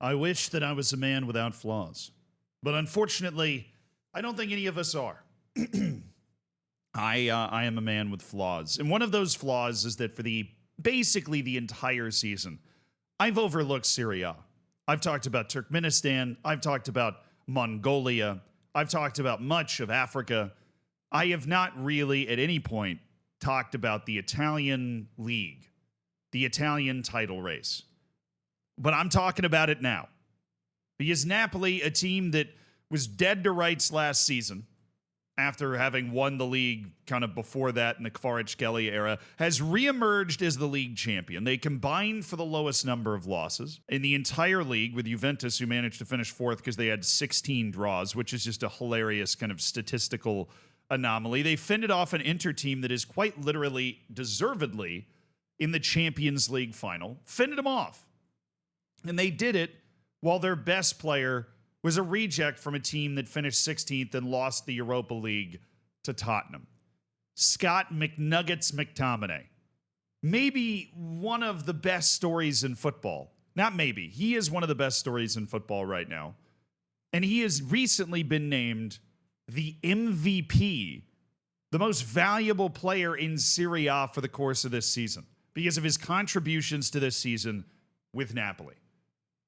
I wish that I was a man without flaws. But unfortunately, I don't think any of us are. I am a man with flaws. And one of those flaws is that for basically the entire season, I've overlooked Syria. I've talked about Turkmenistan. I've talked about Mongolia. I've talked about much of Africa. I have not really at any point talked about the Italian league, the Italian title race. But I'm talking about it now. Because Napoli, a team that was dead to rights last season, after having won the league kind of before that in the Kvaratskhelia era, has reemerged as the league champion. They combined for the lowest number of losses in the entire league with Juventus, who managed to finish fourth because they had 16 draws, which is just a hilarious kind of statistical anomaly. They fended off an Inter team that is quite literally, deservedly, in the Champions League final. Fended them off. And they did it while their best player was a reject from a team that finished 16th and lost the Europa League to Tottenham. Scott McNuggets McTominay. Maybe one of the best stories in football. Not maybe. He is one of the best stories in football right now. And he has recently been named the MVP, the most valuable player in Serie A for the course of this season, because of his contributions to this season with Napoli.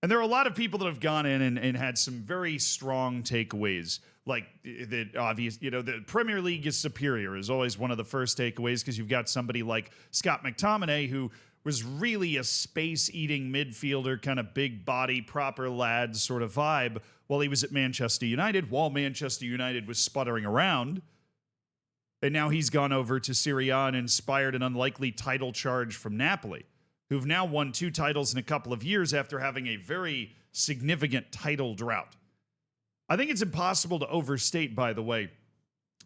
And there are a lot of people that have gone in and had some very strong takeaways, like that obvious, the Premier League is superior is always one of the first takeaways, because you've got somebody like Scott McTominay, who was really a space-eating midfielder, kind of big body, proper lad sort of vibe while he was at Manchester United, while Manchester United was sputtering around. And now he's gone over to Serie A and inspired an unlikely title charge from Napoli, who've now won 2 titles in a couple of years after having a very significant title drought. I think it's impossible to overstate, by the way,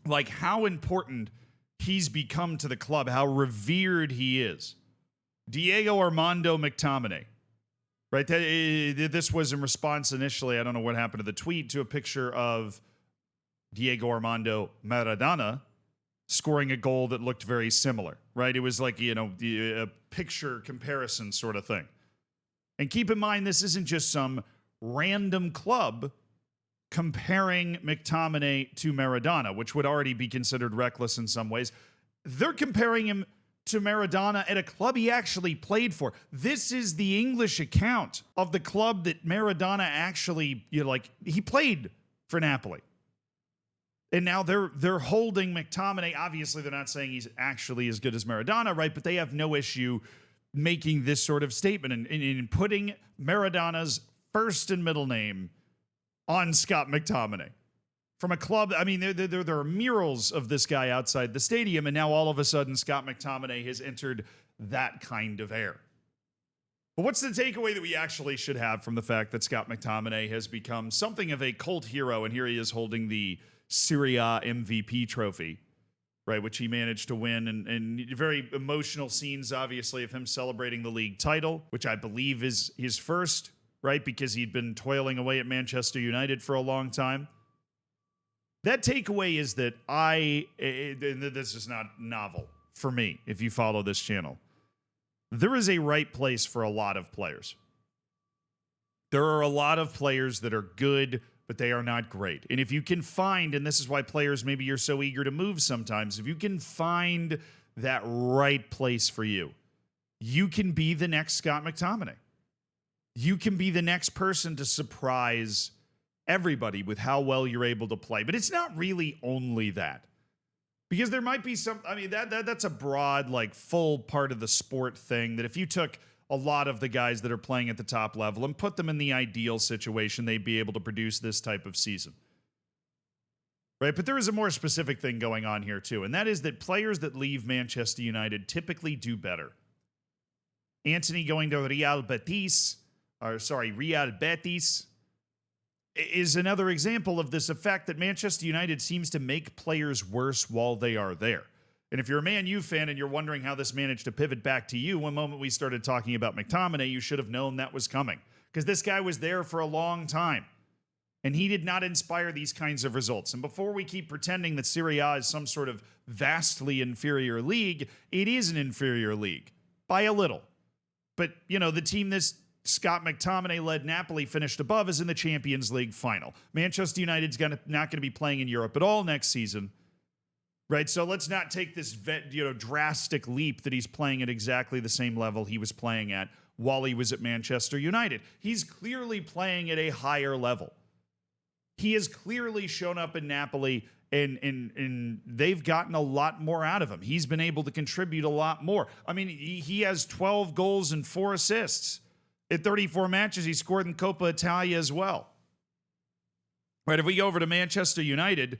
like how important he's become to the club, how revered he is. Diego Armando McTominay, right? This was in response initially, I don't know what happened to the tweet, to a picture of Diego Maradona scoring a goal that looked very similar, right? It was like, a picture comparison sort of thing. And keep in mind, this isn't just some random club comparing McTominay to Maradona, which would already be considered reckless in some ways. They're comparing him to Maradona at a club he actually played for. This is the English account of the club that Maradona actually, he played for Napoli. And now they're holding McTominay. Obviously, they're not saying he's actually as good as Maradona, right? But they have no issue making this sort of statement and in putting Maradona's first and middle name on Scott McTominay. From a club, I mean, there are murals of this guy outside the stadium, and now all of a sudden Scott McTominay has entered that kind of air. But what's the takeaway that we actually should have from the fact that Scott McTominay has become something of a cult hero, and here he is holding the Serie A MVP trophy, right, which he managed to win, and very emotional scenes, obviously, of him celebrating the league title, which I believe is his first, right, because he'd been toiling away at Manchester United for a long time. That takeaway is that this is not novel for me, if you follow this channel. There is a right place for a lot of players. There are a lot of players that are good, but they are not great. And if you can find, and this is why players, maybe you're so eager to move sometimes, if you can find that right place for you, you can be the next Scott McTominay. You can be the next person to surprise everybody with how well you're able to play. But it's not really only that. Because there might be some, I mean, that's a broad, full part of the sport thing that if you took a lot of the guys that are playing at the top level and put them in the ideal situation, they'd be able to produce this type of season. Right? But there is a more specific thing going on here too, and that is that players that leave Manchester United typically do better. Antony going to Real Betis is another example of this effect that Manchester United seems to make players worse while they are there. And if you're a Man U fan and you're wondering how this managed to pivot back to you, one moment we started talking about McTominay, you should have known that was coming. Because this guy was there for a long time. And he did not inspire these kinds of results. And before we keep pretending that Serie A is some sort of vastly inferior league, it is an inferior league. By a little. But, the team this Scott McTominay-led Napoli finished above is in the Champions League final. Manchester United's not going to be playing in Europe at all next season. Right, so let's not take this drastic leap that he's playing at exactly the same level he was playing at while he was at Manchester United. He's clearly playing at a higher level. He has clearly shown up in Napoli, and they've gotten a lot more out of him. He's been able to contribute a lot more. I mean, he has 12 goals and 4 assists. In 34 matches, he scored in Coppa Italia as well. Right, if we go over to Manchester United,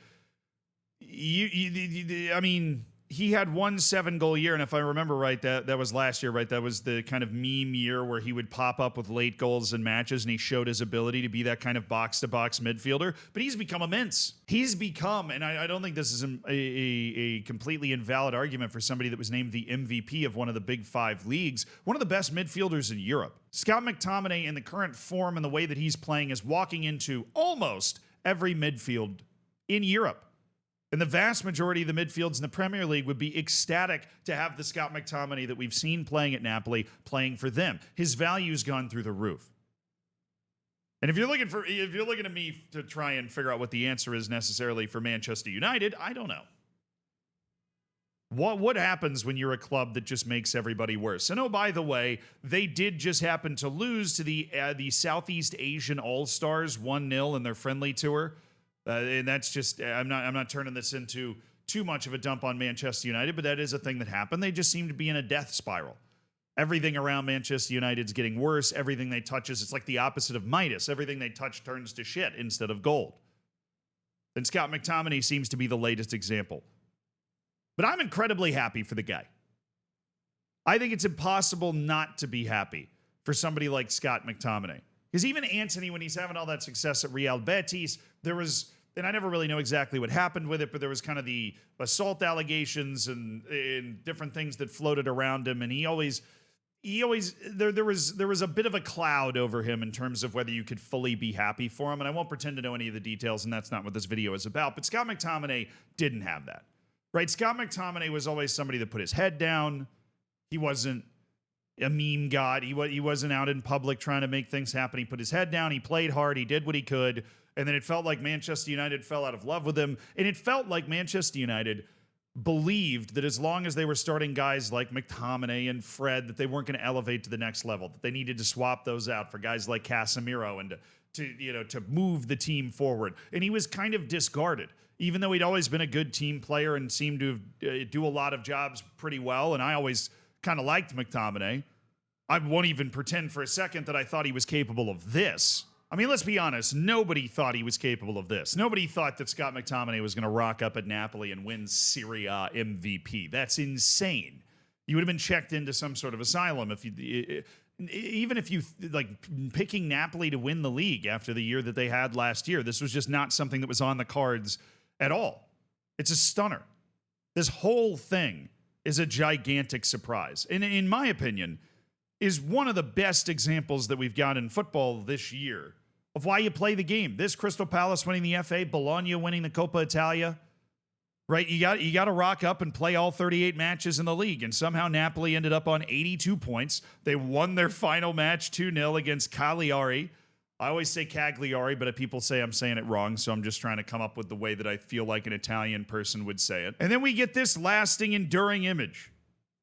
I mean, he had 1 7-goal year, and if I remember right, that was last year, right? That was the kind of meme year where he would pop up with late goals in matches, and he showed his ability to be that kind of box-to-box midfielder. But he's become immense. He's become, and I don't think this is a completely invalid argument for somebody that was named the MVP of one of the Big 5 leagues, one of the best midfielders in Europe. Scott McTominay, in the current form and the way that he's playing, is walking into almost every midfield in Europe. And the vast majority of the midfields in the Premier League would be ecstatic to have the Scott McTominay that we've seen playing at Napoli playing for them. His value's gone through the roof. And if you're looking at me to try and figure out what the answer is necessarily for Manchester United, I don't know. What happens when you're a club that just makes everybody worse? And oh, by the way, they did just happen to lose to the Southeast Asian All-Stars 1-0 in their friendly tour. And that's just, I'm not turning this into too much of a dump on Manchester United, but that is a thing that happened. They just seem to be in a death spiral. Everything around Manchester United's getting worse. Everything they touch it's like the opposite of Midas. Everything they touch turns to shit instead of gold. And Scott McTominay seems to be the latest example. But I'm incredibly happy for the guy. I think it's impossible not to be happy for somebody like Scott McTominay. Because even Antony, when he's having all that success at Real Betis, there was, and I never really know exactly what happened with it, but there was kind of the assault allegations and different things that floated around him, and there was a bit of a cloud over him in terms of whether you could fully be happy for him, and I won't pretend to know any of the details, and that's not what this video is about, but Scott McTominay didn't have that, right? Scott McTominay was always somebody that put his head down. He wasn't a meme god. He wasn't out in public trying to make things happen. He put his head down. He played hard. He did what he could. And then it felt like Manchester United fell out of love with him. And it felt like Manchester United believed that as long as they were starting guys like McTominay and Fred, that they weren't going to elevate to the next level, that they needed to swap those out for guys like Casemiro and to move the team forward. And he was kind of discarded, even though he'd always been a good team player and seemed to do a lot of jobs pretty well. And I always kind of liked McTominay. I won't even pretend for a second that I thought he was capable of this. I mean, let's be honest. Nobody thought he was capable of this. Nobody thought that Scott McTominay was going to rock up at Napoli and win Serie A MVP. That's insane. You would have been checked into some sort of asylum if even if you like picking Napoli to win the league after the year that they had last year. This was just not something that was on the cards at all. It's a stunner. This whole thing is a gigantic surprise. And in my opinion, is one of the best examples that we've got in football this year of why you play the game. This Crystal Palace winning the FA, Bologna winning the Coppa Italia, right? You got to rock up and play all 38 matches in the league. And somehow Napoli ended up on 82 points. They won their final match 2-0 against Cagliari. I always say Cagliari, but people say I'm saying it wrong, so I'm just trying to come up with the way that I feel like an Italian person would say it. And then we get this lasting, enduring image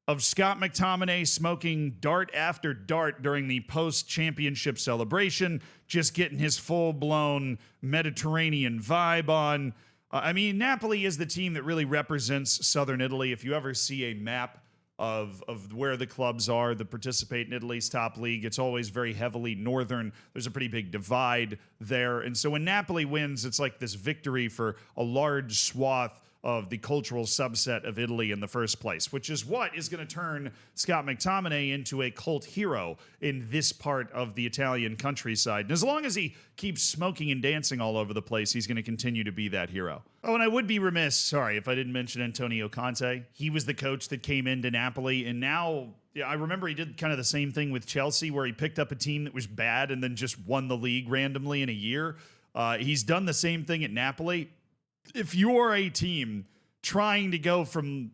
of Scott McTominay smoking dart after dart during the post-championship celebration, just getting his full-blown Mediterranean vibe on. I mean, Napoli is the team that really represents southern Italy. If you ever see a map of where the clubs are that participate in Italy's top league, it's always very heavily northern. There's a pretty big divide there. And so when Napoli wins, it's like this victory for a large swath of the cultural subset of Italy in the first place, which is what is going to turn Scott McTominay into a cult hero in this part of the Italian countryside. And as long as he keeps smoking and dancing all over the place, he's going to continue to be that hero. Oh, and I would be remiss, sorry, if I didn't mention Antonio Conte. He was the coach that came into Napoli, and now I remember he did kind of the same thing with Chelsea, where he picked up a team that was bad and then just won the league randomly in a year. He's done the same thing at Napoli. If you're a team trying to go from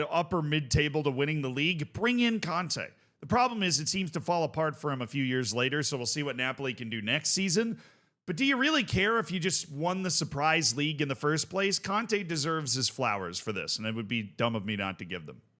upper mid-table to winning the league, bring in Conte. The problem is it seems to fall apart for him a few years later, so we'll see what Napoli can do next season. But do you really care if you just won the surprise league in the first place? Conte deserves his flowers for this, and it would be dumb of me not to give them.